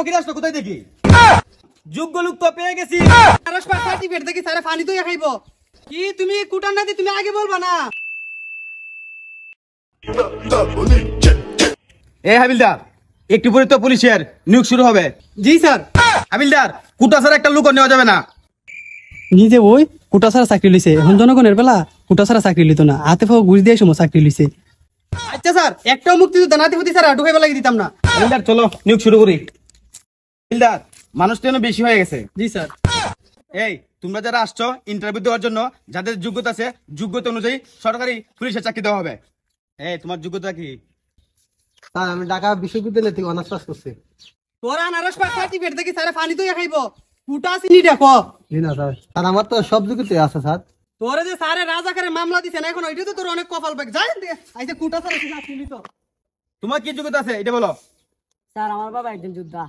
ফকির আসতো কোথায় দেখি? যোগ্য লোক তো পেয়ে গেছি। সার্টিফিকেট দেখি স্যার পানি তো খাইব। কি তুমি কুটার না দি তুমি আগে বলবা না? এ হাবিলদার, একটু পরে তো পুলিশের নিয়োগ শুরু হবে। জি স্যার। হাবিলদার, কুটা ছাড়া একটা লোক নেওয়া যাবে না। নিজে ওই কুটা ছাড়া চাকরি লইছে, এখন জনগণের বেলা কুটা ছাড়া চাকরি লইতো না, হাতে ফাও ঘুষ দিয়ে সময় চাকরি লইছে। আচ্ছা স্যার, একটাও মুক্তিযোদ্ধা নাতি পুতি স্যার ঢুকাইবা লাগি দিতাম না। হাবিলদার চলো নিয়োগ শুরু করি। হাবিলদার, মানুষ তো বেশি হয়ে গেছে। জি স্যার। এই তোমরা যারা আসছো ইন্টারভিউ দেওয়ার জন্য, যাদের যোগ্যতা আছে যোগ্যতা অনুযায়ী সরকারি পুলিশের চাকরি দেওয়া হবে। এই তোমার যোগ্যতা কি? স্যার আমি ঢাকা বিশ্ববিদ্যালয় থেকে অনার্স পাস করছি। তোরা আনারস সার্টিফিকেট দেখি স্যার পানি তো খাইব। কুটা চিনি দেখো। জি না স্যার, স্যার আমার তো সব যোগ্যতা আছে স্যার। তোরে যে স্যারে রাজাকারের মামলা দিছে না এখন, ওইটা তো তোর অনেক কপাল পাক যায়। আইছে কুটা ছাড়া চাকরি লিতো। তোমার কি যোগ্যতা আছে এটা বলো। স্যার আমার বাবা একজন যোদ্ধা।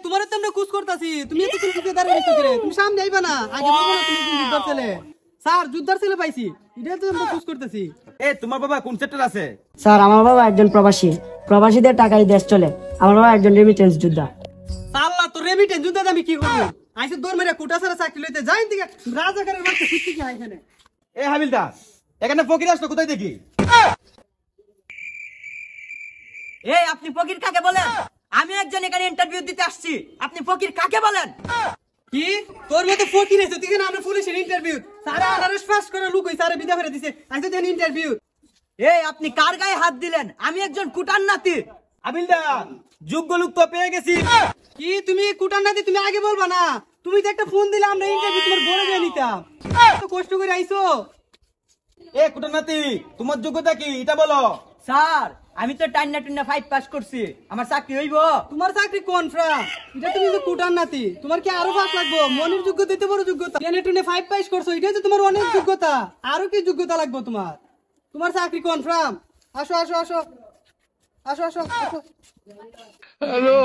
তোমার তো আমরা খুশ করতাছি, তুমি এত কিছু দাঁড়িয়ে রেখে করে তুমি সামনে আইবা না, আগে বলবো না তুমি যুদ্ধার ছেলে। স্যার যুদ্ধার ছেলে পাইছি, এটা তো আমরা খুশ করতেছি। তোমার বাবা কোন সেক্টর আছে? স্যার আমার বাবা একজন প্রবাসী, প্রবাসীদের টাকায় দেশ চলে। আমার বাবা একজন রেমিটেন্স যোদ্ধা। সাল্লাহ তো রেমিটেন্স যুদ্ধ আমি কি করব? আইছে দৌড় মেরে কুটা ছাড়া চাকরি লইতে যাই দিকে রাজাকারের বাচ্চা শিখতে কি এখানে? হাবিলদার, এখানে ফকির আসতো কোথায় দেখি? আপনি ফকির কাকে বলেন? আমি একজন এখানে ইন্টারভিউ দিতে আসছি, আপনি ফকির কাকে বলেন? কি তোর মতো ফকির আছে তুই কেন? আমরা পুলিশের ইন্টারভিউ সারা আনারস পাস করে লুক হই সারা বিদা করে দিছে, আইছে দেন ইন্টারভিউ। আপনি কার গায়ে হাত দিলেন? আমি একজন কুটার নাতি। হাবিলদার, যোগ্য লোক তো পেয়ে গেছি। কি তুমি কুটার নাতি তুমি আগে বলবা না? তুমি তো একটা ফোন দিলে আমরা ইন্টারভিউ তোমার ঘরে গিয়ে নিতাম। এত কষ্ট করে আইছো। কুটনাতি, তোমার যোগ্যতা কি এটা বলো। স্যার আমি তো টান্না টুন্না 5 পাস করছি, আমার চাকরি হইব? তোমার চাকরি কনফার্ম। এটা তুমি যে কুটার নাতি, তোমার কি আরো পাস লাগবে? মনের যোগ্যতা দিতে বড় যোগ্যতা। টেনে টুনে 5 পাস করছো, এটা তো তোমার অনেক যোগ্যতা। আরো কি যোগ্যতা লাগবে তোমার? তোমার চাকরি কনফার্ম। আসো আসো আসো আসো আসো আসো। হ্যালো।